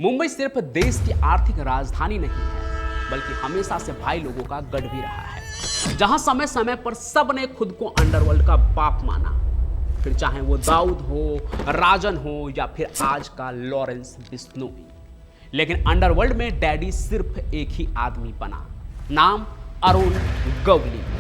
मुंबई सिर्फ देश की आर्थिक राजधानी नहीं है, बल्कि हमेशा से भाई लोगों का गढ़ भी रहा है, जहां समय समय पर सब ने खुद को अंडरवर्ल्ड का बाप माना। फिर चाहे वो दाऊद हो, राजन हो या फिर आज का लॉरेंस बिश्नोई। लेकिन अंडरवर्ल्ड में डैडी सिर्फ एक ही आदमी बना, नाम अरुण गवली।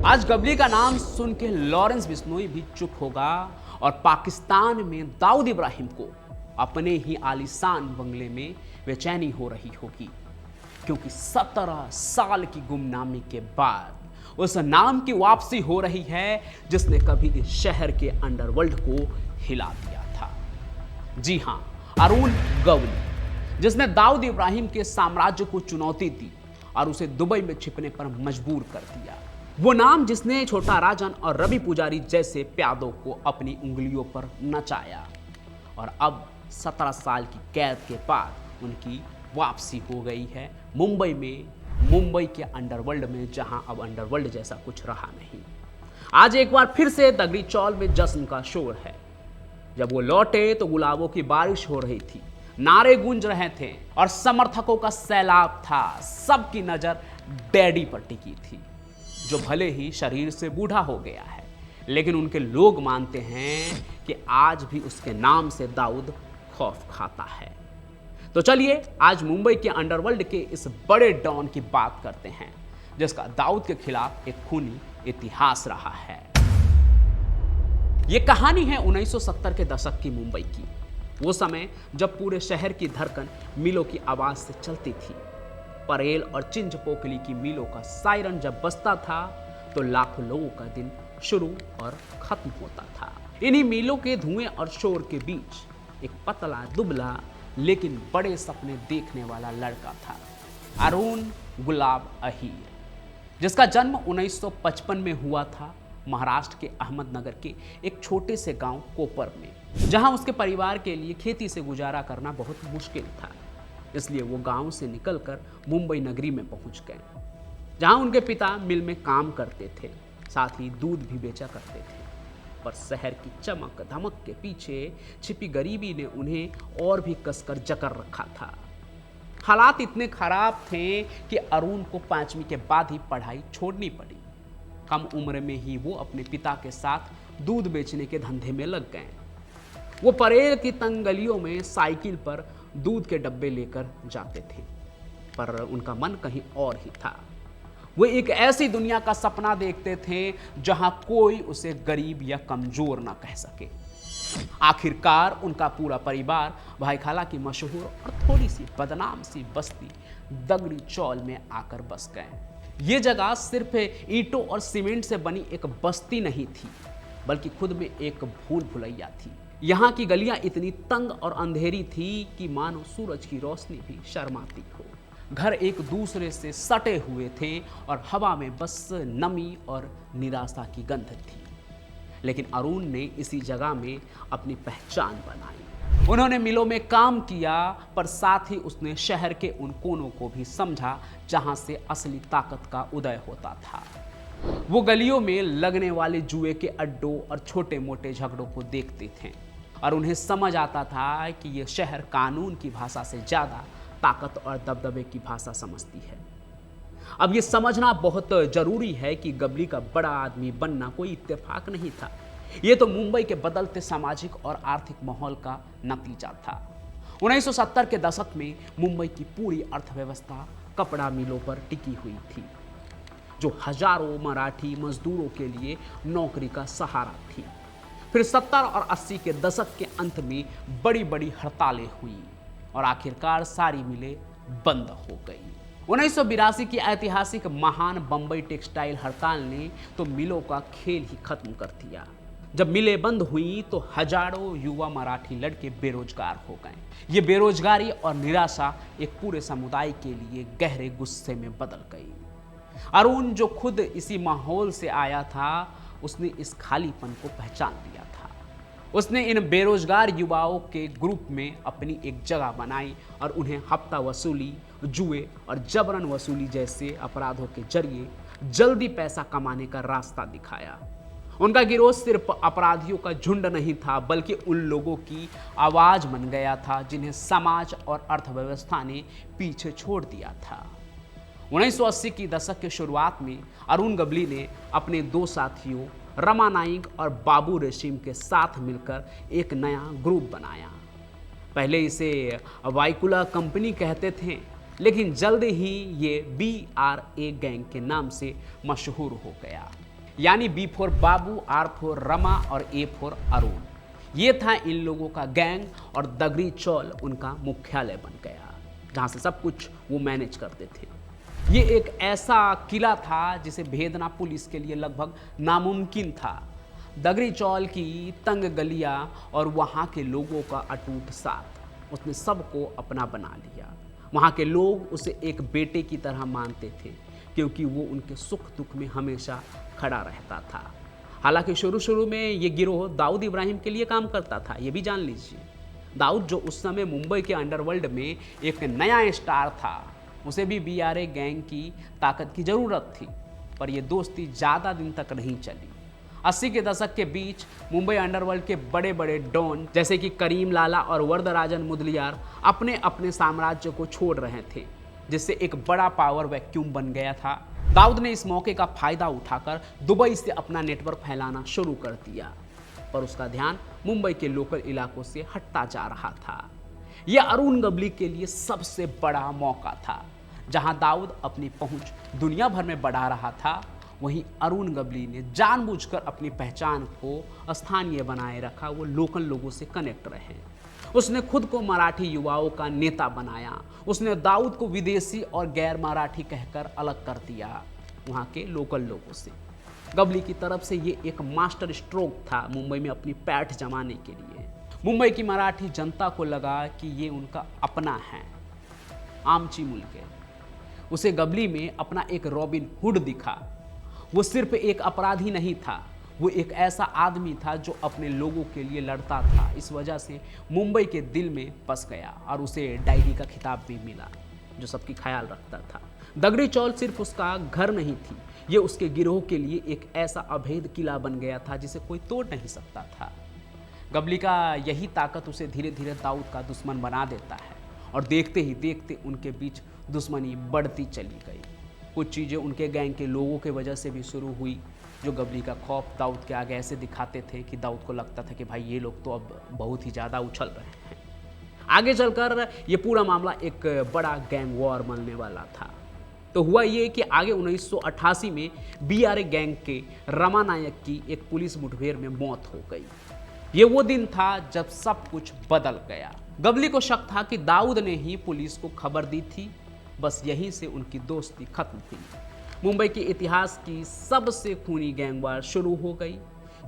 आज गवली का नाम सुन के लॉरेंस बिश्नोई भी चुप होगा और पाकिस्तान में दाऊद इब्राहिम को अपने ही आलीशान बंगले में बेचैनी हो रही होगी, क्योंकि 17 साल की गुमनामी के बाद उस नाम की वापसी हो रही है जिसने कभी इस शहर के अंडरवर्ल्ड को हिला दिया था। जी हां, अरुण गवली, जिसने दाऊद इब्राहिम के साम्राज्य को चुनौती दी और उसे दुबई में छिपने पर मजबूर कर दिया। वो नाम जिसने छोटा राजन और रवि पुजारी जैसे प्यादों को अपनी उंगलियों पर नचाया, और अब 17 साल की कैद के बाद उनकी वापसी हो गई है मुंबई में, मुंबई के अंडरवर्ल्ड में, जहां अब अंडरवर्ल्ड जैसा कुछ रहा नहीं। आज एक बार फिर से दगड़ी चौल में जश्न का शोर है। जब वो लौटे तो गुलाबों की बारिश हो रही थी, नारे गूंज रहे थे और समर्थकों का सैलाब था। सबकी नजर डैडी पर टिकी थी, जो भले ही शरीर से बूढ़ा हो गया है, लेकिन उनके लोग मानते हैं कि आज भी उसके नाम से दाऊद खौफ खाता है। तो चलिए आज मुंबई के अंडरवर्ल्ड के इस बड़े डॉन की बात करते हैं, जिसका दाऊद के खिलाफ एक खूनी इतिहास रहा है। यह कहानी है 1970 के दशक की मुंबई की। वो समय जब पूरे शहर की धड़कन मिलों की आवाज से चलती थी। परेल और चिंच पोकली की मिलों का सायरन जब बजता था तो लाखों लोगों का दिन शुरू और खत्म होता था। इन्हीं मिलों के धुएं और शोर के बीच एक पतला दुबला लेकिन बड़े सपने देखने वाला लड़का था, अरुण गुलाब अहीर, जिसका जन्म 1955 में हुआ था महाराष्ट्र के अहमदनगर के एक छोटे से गांव कोपर में, जहां उसके परिवार के लिए खेती से गुजारा करना बहुत मुश्किल था। इसलिए वो गांव से निकलकर मुंबई नगरी में पहुंच गए, जहां उनके पिता मिल में काम करते थे, साथ ही दूध भी बेचा करते थे। पर शहर की चमक धमक के पीछे छिपी गरीबी ने उन्हें और भी कसकर जकड़ रखा था। हालात इतने खराब थे कि अरुण को 5वीं के बाद ही पढ़ाई छोड़नी पड़ी। कम उम्र में ही वो अपने पिता के साथ दूध बेचने के धंधे में लग गए। वो परेल की तंग गलियों में साइकिल पर दूध के डब्बे लेकर जाते थे, पर उनका मन कहीं और ही था। वो एक ऐसी दुनिया का सपना देखते थे जहां कोई उसे गरीब या कमजोर ना कह सके। आखिरकार उनका पूरा परिवार भाई खाला की मशहूर और थोड़ी सी बदनाम सी बस्ती दगड़ी चौल में आकर बस गए। ये जगह सिर्फ ईंटों और सीमेंट से बनी एक बस्ती नहीं थी, बल्कि खुद में एक भूल भुलैया थी। यहाँ की गलियां इतनी तंग और अंधेरी थी कि मानो सूरज की रोशनी भी शर्माती हो। घर एक दूसरे से सटे हुए थे और हवा में बस नमी और निराशा की गंध थी। लेकिन अरुण ने इसी जगह में अपनी पहचान बनाई। उन्होंने मिलों में काम किया, पर साथ ही उसने शहर के उन कोनों को भी समझा जहां से असली ताकत का उदय होता था। वो गलियों में लगने वाले जुए के अड्डों और छोटे मोटे झगड़ों को देखते थे और उन्हें समझ आता था कि यह शहर कानून की भाषा से ज्यादा ताकत और दबदबे की भाषा समझती है। अब यह समझना बहुत जरूरी है कि गवली का बड़ा आदमी बनना कोई इत्तेफाक नहीं था। यह तो मुंबई के बदलते सामाजिक और आर्थिक माहौल का नतीजा था। 1970 के दशक में मुंबई की पूरी अर्थव्यवस्था कपड़ा मिलों पर टिकी हुई थी, जो हजारों मराठी मजदूरों के लिए नौकरी का सहारा थी। फिर 70 और 80 के दशक के अंत में बड़ी बड़ी हड़तालें हुई और आखिरकार सारी मिलें बंद हो गई। 1982 की ऐतिहासिक महान बंबई टेक्सटाइल हड़ताल ने तो मिलों का खेल ही खत्म कर दिया। जब मिलें बंद हुई तो हजारों युवा मराठी लड़के बेरोजगार हो गए। ये बेरोजगारी और निराशा एक पूरे समुदाय के लिए गहरे गुस्से में बदल गई। अरुण, जो खुद इसी माहौल से आया था, उसने इस खालीपन को पहचान लिया था। उसने इन बेरोजगार युवाओं के ग्रुप में अपनी एक जगह बनाई और उन्हें हफ्ता वसूली, जुए और जबरन वसूली जैसे अपराधों के जरिए जल्दी पैसा कमाने का रास्ता दिखाया। उनका गिरोह सिर्फ अपराधियों का झुंड नहीं था, बल्कि उन लोगों की आवाज बन गया था जिन्हें समाज और अर्थव्यवस्था ने पीछे छोड़ दिया था। 1980 की दशक के शुरुआत में अरुण गबली ने अपने दो साथियों रमा नाइक और बाबू रेशीम के साथ मिलकर एक नया ग्रुप बनाया। पहले इसे वाइकुला कंपनी कहते थे, लेकिन जल्द ही ये BRA गैंग के नाम से मशहूर हो गया। यानी B for Babu, R for Rama और A फॉर अरुण। ये था इन लोगों का गैंग और दगरी चौल उनका मुख्यालय बन गया, जहाँ से सब कुछ वो मैनेज करते थे। ये एक ऐसा किला था जिसे भेदना पुलिस के लिए लगभग नामुमकिन था। दगरी चौल की तंग गलियां और वहाँ के लोगों का अटूट साथ उसने सबको अपना बना लिया। वहाँ के लोग उसे एक बेटे की तरह मानते थे, क्योंकि वो उनके सुख दुख में हमेशा खड़ा रहता था। हालांकि शुरू में ये गिरोह दाऊद इब्राहिम के लिए काम करता था, ये भी जान लीजिए। दाऊद जो उस समय मुंबई के अंडरवर्ल्ड में एक नया स्टार था, उसे भी BRA गैंग की ताकत की ज़रूरत थी, पर यह दोस्ती ज़्यादा दिन तक नहीं चली। 80 के दशक के बीच मुंबई अंडरवर्ल्ड के बड़े बड़े डॉन जैसे कि करीम लाला और वरदराजन मुदलियार अपने अपने साम्राज्य को छोड़ रहे थे, जिससे एक बड़ा पावर वैक्यूम बन गया था। दाऊद ने इस मौके का फायदा उठाकर दुबई से अपना नेटवर्क फैलाना शुरू कर दिया, पर उसका ध्यान मुंबई के लोकल इलाकों से हटता जा रहा था। यह अरुण गबली के लिए सबसे बड़ा मौका था। जहां दाऊद अपनी पहुंच दुनिया भर में बढ़ा रहा था, वहीं अरुण गबली ने जानबूझकर अपनी पहचान को स्थानीय बनाए रखा। वो लोकल लोगों से कनेक्ट रहे। उसने खुद को मराठी युवाओं का नेता बनाया। उसने दाऊद को विदेशी और गैर मराठी कहकर अलग कर दिया वहाँ के लोकल लोगों से। गबली की तरफ से ये एक मास्टर स्ट्रोक था मुंबई में अपनी पैठ जमाने के लिए। मुंबई की मराठी जनता को लगा कि ये उनका अपना है, आमची मुल्क। उसे गबली में अपना एक रॉबिन हुड दिखा। वो सिर्फ एक अपराधी नहीं था, वो एक ऐसा आदमी था जो अपने लोगों के लिए लड़ता था। इस वजह से मुंबई के दिल में बस गया और उसे डायरी का खिताब भी मिला, जो सबकी ख्याल रखता था। दगड़ी चौल सिर्फ उसका घर नहीं थी, ये उसके गिरोह के लिए एक ऐसा अभेद किला बन गया था जिसे कोई तोड़ नहीं सकता था। गबली का यही ताकत उसे धीरे धीरे दाऊद का दुश्मन बना देता है, और देखते ही देखते उनके बीच दुश्मनी बढ़ती चली गई। कुछ चीज़ें उनके गैंग के लोगों के वजह से भी शुरू हुई, जो गबली का खौफ दाऊद के आगे ऐसे दिखाते थे कि दाऊद को लगता था कि भाई ये लोग तो अब बहुत ही ज़्यादा उछल रहे हैं। आगे चलकर ये पूरा मामला एक बड़ा गैंग वॉर बनने वाला था। तो हुआ ये कि आगे 1988 में BRA गैंग के रमा नायक की एक पुलिस मुठभेड़ में मौत हो गई। ये वो दिन था जब सब कुछ बदल गया। गबली को शक था कि दाऊद ने ही पुलिस को खबर दी थी। बस यहीं से उनकी दोस्ती खत्म हुई। मुंबई के इतिहास की सबसे खूनी गैंग वार शुरू हो गई।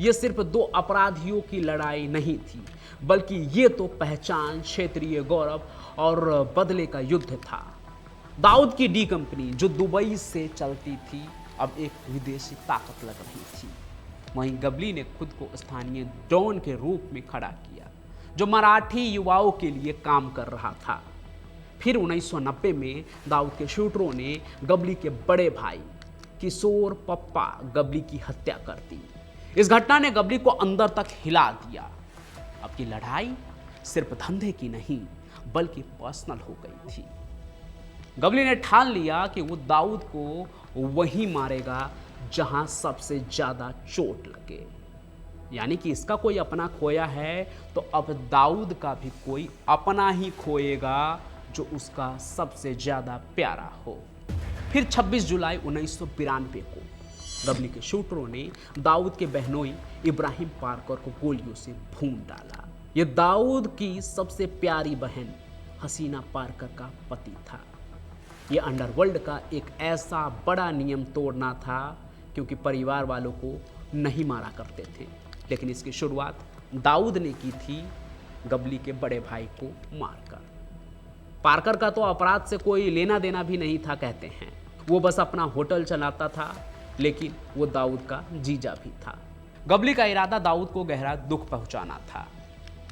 ये सिर्फ दो अपराधियों की लड़ाई नहीं थी, बल्कि ये तो पहचान, क्षेत्रीय गौरव और बदले का युद्ध था। दाऊद की डी कंपनी जो दुबई से चलती थी, अब एक विदेशी ताकत लग रही थी। वहीं गबली ने खुद को स्थानीय डॉन के रूप में खड़ा किया, जो मराठी युवाओं के लिए काम कर रहा था। फिर 1990 में दाऊद के शूटरों ने गबली के बड़े भाई किशोर पप्पा गबली की हत्या कर दी। इस घटना ने गबली को अंदर तक हिला दिया। अब की लड़ाई सिर्फ धंधे की नहीं, बल्कि पर्सनल हो गई थी। गबली ने ठान लिया कि वो दाऊद को वहीं मारेगा जहां सबसे ज्यादा चोट लगे। यानी कि इसका कोई अपना खोया है, तो अब दाऊद का भी कोई अपना ही खोएगा जो उसका सबसे ज्यादा प्यारा हो। फिर 26 जुलाई 1992 को गबली के शूटरों ने दाऊद के बहनोई इब्राहिम पार्कर को गोलियों से भून डाला। यह दाऊद की सबसे प्यारी बहन हसीना पार्कर का पति था। यह अंडरवर्ल्ड का एक ऐसा बड़ा नियम तोड़ना था, क्योंकि परिवार वालों को नहीं मारा करते थे। लेकिन इसकी शुरुआत दाऊद ने की थी, गबली के बड़े भाई को मारकर। पार्कर का तो अपराध से कोई लेना देना भी नहीं था, कहते हैं। वो बस अपना होटल चलाता था, लेकिन वो दाऊद का जीजा भी था। गबली का इरादा दाऊद को गहरा दुख पहुंचाना था।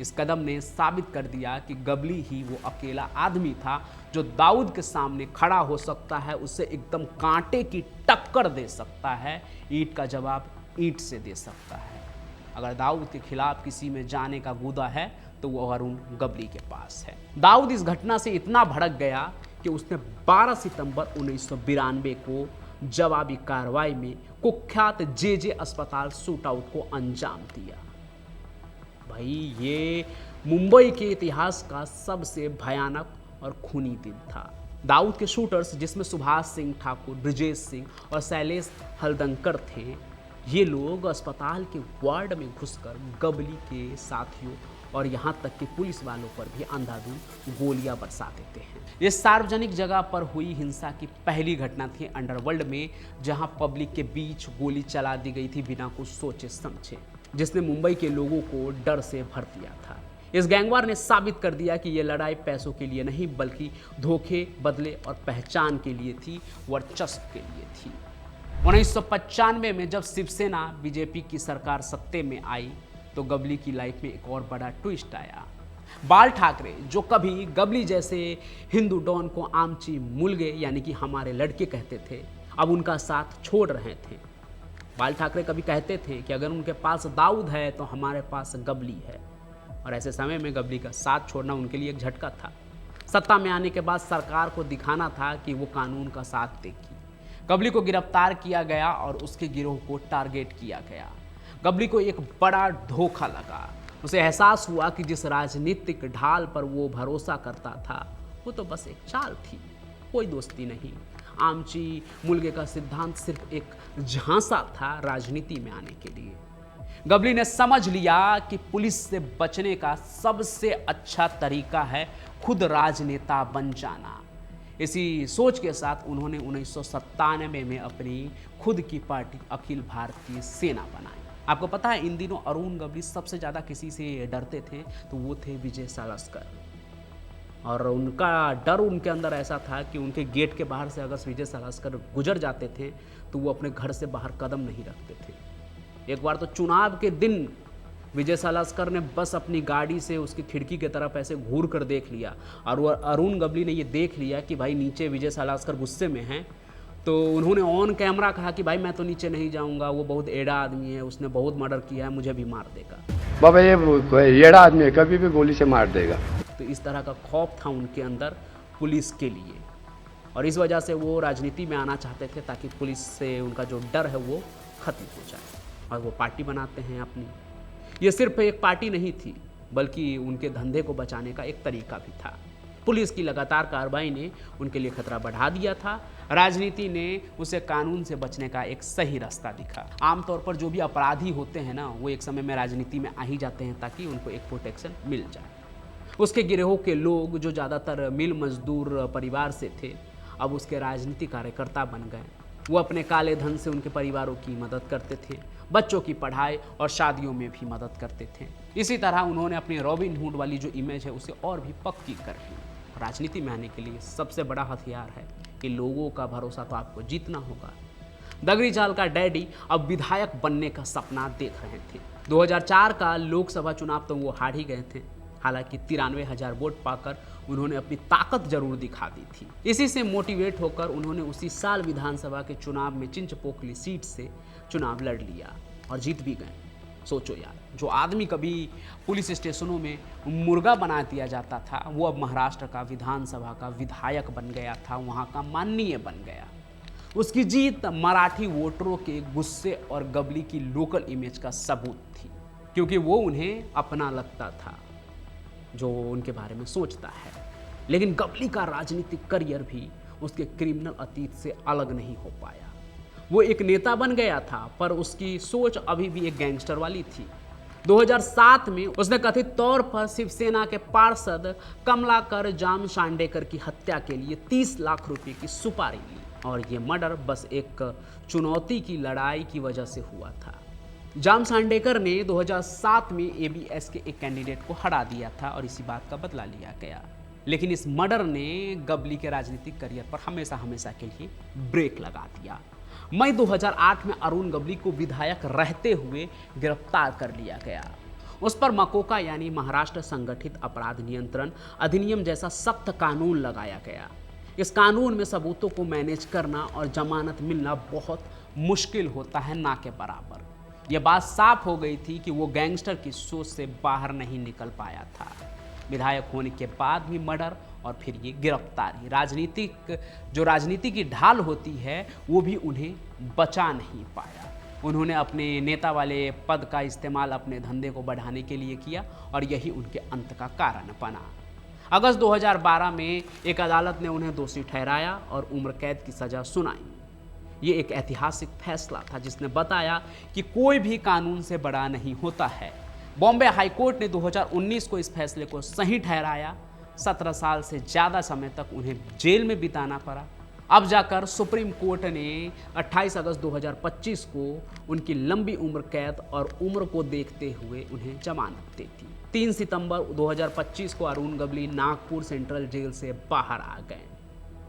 इस कदम ने साबित कर दिया कि गबली ही वो अकेला आदमी था जो दाऊद के सामने खड़ा हो सकता है, उससे एकदम कांटे की टक्कर दे सकता है। ईंट का जवाब ईंट से दे सकता है। अगर दाऊद के खिलाफ किसी में जाने का गुदा है तो वो अरुण गबली के पास है। दाऊद इस घटना से इतना भड़क गया कि उसने 12 सितंबर 1992 को जवाबी कार्रवाई में कुख्यात जे अस्पताल शूटआउट को अंजाम दिया। भाई ये मुंबई के इतिहास का सबसे भयानक और खूनी दिन था। दाऊद के शूटर्स, जिसमें सुभाष सिंह ठाकुर, ब्रिजेश सिंह और शैलेश हल्दंकर थे, ये लोग अस्पताल के वार्ड में घुसकर गबली के साथियों और यहाँ तक कि पुलिस वालों पर भी अंधाधुंध गोलियां बरसा देते हैं। ये सार्वजनिक जगह पर हुई हिंसा की पहली घटना थी अंडरवर्ल्ड में, जहाँ पब्लिक के बीच गोली चला दी गई थी बिना कुछ सोचे समझे, जिसने मुंबई के लोगों को डर से भर दिया था। इस गैंगवार ने साबित कर दिया कि ये लड़ाई पैसों के लिए नहीं बल्कि धोखे, बदले और पहचान के लिए थी, वर्चस्व के लिए थी। 1995 में जब शिवसेना बीजेपी की सरकार सत्ते में आई तो गबली की लाइफ में एक और बड़ा ट्विस्ट आया। बाल ठाकरे, जो कभी गबली जैसे हिंदू डॉन को आमची मुलगे यानी कि हमारे लड़के कहते थे, अब उनका साथ छोड़ रहे थे। बाल ठाकरे कभी कहते थे कि अगर उनके पास दाऊद है तो हमारे पास गबली है, और ऐसे समय में गबली का साथ छोड़ना उनके लिए एक झटका था। सत्ता में आने के बाद सरकार को दिखाना था कि वो कानून का साथ देगी। गबली को गिरफ्तार किया गया और उसके गिरोह को टारगेट किया गया। गबली को एक बड़ा धोखा लगा। उसे एहसास हुआ कि जिस राजनीतिक ढाल पर वो भरोसा करता था वो तो बस एक चाल थी, कोई दोस्ती नहीं। आमची मुलगे का सिद्धांत सिर्फ एक झांसा था राजनीति में आने के लिए। गबली ने समझ लिया कि पुलिस से बचने का सबसे अच्छा तरीका है खुद राजनेता बन जाना। इसी सोच के साथ उन्होंने 1997 में अपनी खुद की पार्टी अखिल भारतीय सेना बनाई। आपको पता है इन दिनों अरुण गबली सबसे ज़्यादा किसी से डरते थे तो वो थे विजय सालस्कर, और उनका डर उनके अंदर ऐसा था कि उनके गेट के बाहर से अगर विजय सालस्कर गुजर जाते थे तो वो अपने घर से बाहर कदम नहीं रखते थे। एक बार तो चुनाव के दिन विजय सालस्कर ने बस अपनी गाड़ी से उसकी खिड़की की तरफ ऐसे घूर कर देख लिया, और अरुण गबली ने ये देख लिया कि भाई नीचे विजय सालस्कर गुस्से में हैं, तो उन्होंने ऑन कैमरा कहा कि भाई मैं तो नीचे नहीं जाऊंगा, वो बहुत एड़ा आदमी है, उसने बहुत मर्डर किया है, मुझे भी मार देगा। बाबा ये एड़ा आदमी है, कभी भी गोली से मार देगा। तो इस तरह का खौफ था उनके अंदर पुलिस के लिए, और इस वजह से वो राजनीति में आना चाहते थे ताकि पुलिस से उनका जो डर है वो खत्म हो जाए। और वो पार्टी बनाते हैं अपनी। ये सिर्फ एक पार्टी नहीं थी बल्कि उनके धंधे को बचाने का एक तरीका भी था। पुलिस की लगातार कार्रवाई ने उनके लिए खतरा बढ़ा दिया था। राजनीति ने उसे कानून से बचने का एक सही रास्ता दिखा। आमतौर पर जो भी अपराधी होते हैं ना, वो एक समय में राजनीति में आ ही जाते हैं ताकि उनको एक प्रोटेक्शन मिल जाए। उसके गिरोह के लोग जो ज़्यादातर मिल मजदूर परिवार से थे, अब उसके राजनीतिक कार्यकर्ता बन गए। वो अपने काले धन से उनके परिवारों की मदद करते थे, बच्चों की पढ़ाई और शादियों में भी मदद करते थे। इसी तरह उन्होंने अपनी रॉबिन हुड वाली जो इमेज है उसे और भी पक्की कर ली। राजनीति में आने के लिए सबसे बड़ा हथियार है कि लोगों का भरोसा तो आपको जीतना होगा। दगड़ी चाल का डैडी अब विधायक बनने का सपना देख रहे थे। 2004 का लोकसभा चुनाव तो वो हार ही गए थे, हालांकि 93,000 वोट पाकर उन्होंने अपनी ताकत जरूर दिखा दी थी। इसी से मोटिवेट होकर उन्होंने उसी साल विधानसभा के चुनाव में चिंचपोकली सीट से चुनाव लड़ लिया और जीत भी गए। सोचो यार, जो आदमी कभी पुलिस स्टेशनों में मुर्गा बना दिया जाता था, वो अब महाराष्ट्र का विधानसभा का विधायक बन गया था, वहाँ का माननीय बन गया। उसकी जीत मराठी वोटरों के गुस्से और गबली की लोकल इमेज का सबूत थी, क्योंकि वो उन्हें अपना लगता था जो उनके बारे में सोचता है। लेकिन गबली का राजनीतिक करियर भी उसके क्रिमिनल अतीत से अलग नहीं हो पाया। वो एक नेता बन गया था पर उसकी सोच अभी भी एक गैंगस्टर वाली थी। 2007 में उसने कथित तौर पर शिवसेना के पार्षद कमलाकर जामसांडेकर की हत्या के लिए 30 लाख रुपए की सुपारी ली, और ये मर्डर बस एक चुनौती की लड़ाई की वजह से हुआ था। जामसांडेकर ने 2007 में एबीएस के एक कैंडिडेट को हरा दिया था और इसी बात का बदला लिया गया। लेकिन इस मर्डर ने गबली के राजनीतिक करियर पर हमेशा हमेशा के लिए ब्रेक लगा दिया। मई 2008 में अरुण गबली को विधायक रहते हुए गिरफ्तार कर लिया गया। उस पर मकोका यानी महाराष्ट्र संगठित अपराध नियंत्रण अधिनियम जैसा सख्त कानून लगाया गया। इस कानून में सबूतों को मैनेज करना और जमानत मिलना बहुत मुश्किल होता है, ना के बराबर। ये बात साफ हो गई थी कि वो गैंगस्टर की सोच से बाहर नहीं निकल पाया था। विधायक होने के बाद भी मर्डर और फिर ये गिरफ्तारी, राजनीति की ढाल होती है वो भी उन्हें बचा नहीं पाया। उन्होंने अपने नेता वाले पद का इस्तेमाल अपने धंधे को बढ़ाने के लिए किया और यही उनके अंत का कारण बना। अगस्त 2012 में एक अदालत ने उन्हें दोषी ठहराया और उम्र कैद की सजा सुनाई। ये एक ऐतिहासिक फैसला था जिसने बताया कि कोई भी कानून से बड़ा नहीं होता है। बॉम्बे हाईकोर्ट ने 2019 को इस फैसले को सही ठहराया। 17 साल से ज़्यादा समय तक उन्हें जेल में बिताना पड़ा। अब जाकर सुप्रीम कोर्ट ने 28 अगस्त 2025 को उनकी लंबी उम्र कैद और उम्र को देखते हुए उन्हें जमानत दे दी। 3 सितंबर 2025 को अरुण गवली नागपुर सेंट्रल जेल से बाहर आ गए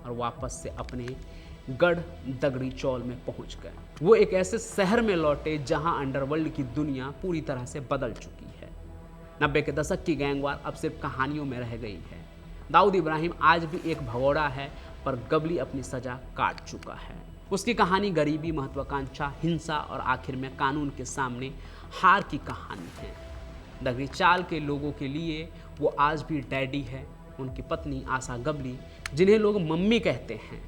और वापस से अपने गढ़ दगड़ी चौल में पहुंच गए। वो एक ऐसे शहर में लौटे जहां अंडरवर्ल्ड की दुनिया पूरी तरह से बदल चुकी है। 90 के दशक की गैंगवार अब सिर्फ कहानियों में रह गई है। दाऊद इब्राहिम आज भी एक भगोड़ा है, पर गवली अपनी सजा काट चुका है। उसकी कहानी गरीबी, महत्वाकांक्षा, हिंसा और आखिर में कानून के सामने हार की कहानी है। दगड़ी चाल के लोगों के लिए वो आज भी डैडी है। उनकी पत्नी आशा गवली, जिन्हें लोग मम्मी कहते हैं,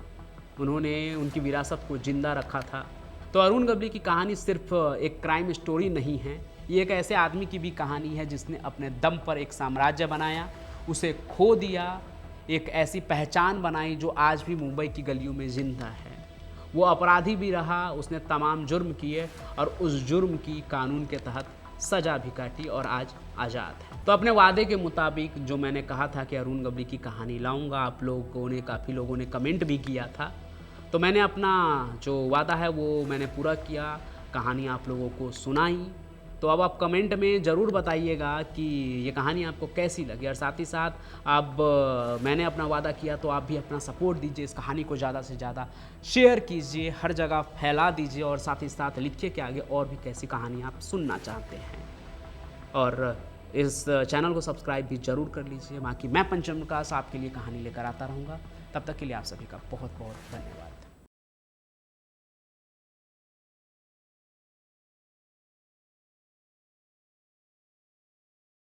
उन्होंने उनकी विरासत को जिंदा रखा था। तो अरुण गवली की कहानी सिर्फ एक क्राइम स्टोरी नहीं है, ये एक ऐसे आदमी की भी कहानी है जिसने अपने दम पर एक साम्राज्य बनाया, उसे खो दिया, एक ऐसी पहचान बनाई जो आज भी मुंबई की गलियों में जिंदा है। वो अपराधी भी रहा, उसने तमाम जुर्म किए और उस जुर्म की कानून के तहत सजा भी काटी और आज आज़ाद है। तो अपने वादे के मुताबिक जो मैंने कहा था कि अरुण गवली की कहानी लाऊंगा, आप लोगों ने, काफ़ी लोगों ने कमेंट भी किया था, तो मैंने अपना जो वादा है वो मैंने पूरा किया, कहानी आप लोगों को सुनाई। तो अब आप कमेंट में ज़रूर बताइएगा कि ये कहानी आपको कैसी लगी और साथ ही साथ अब मैंने अपना वादा किया तो आप भी अपना सपोर्ट दीजिए, इस कहानी को ज़्यादा से ज़्यादा शेयर कीजिए, हर जगह फैला दीजिए और साथ ही साथ लिखिए कि आगे और भी कैसी कहानी आप सुनना चाहते हैं। और इस चैनल को सब्सक्राइब भी ज़रूर कर लीजिए। बाकी मैं पंचम प्रकाश आपके लिए कहानी लेकर आता रहूँगा। तब तक के लिए आप सभी का बहुत बहुत धन्यवाद।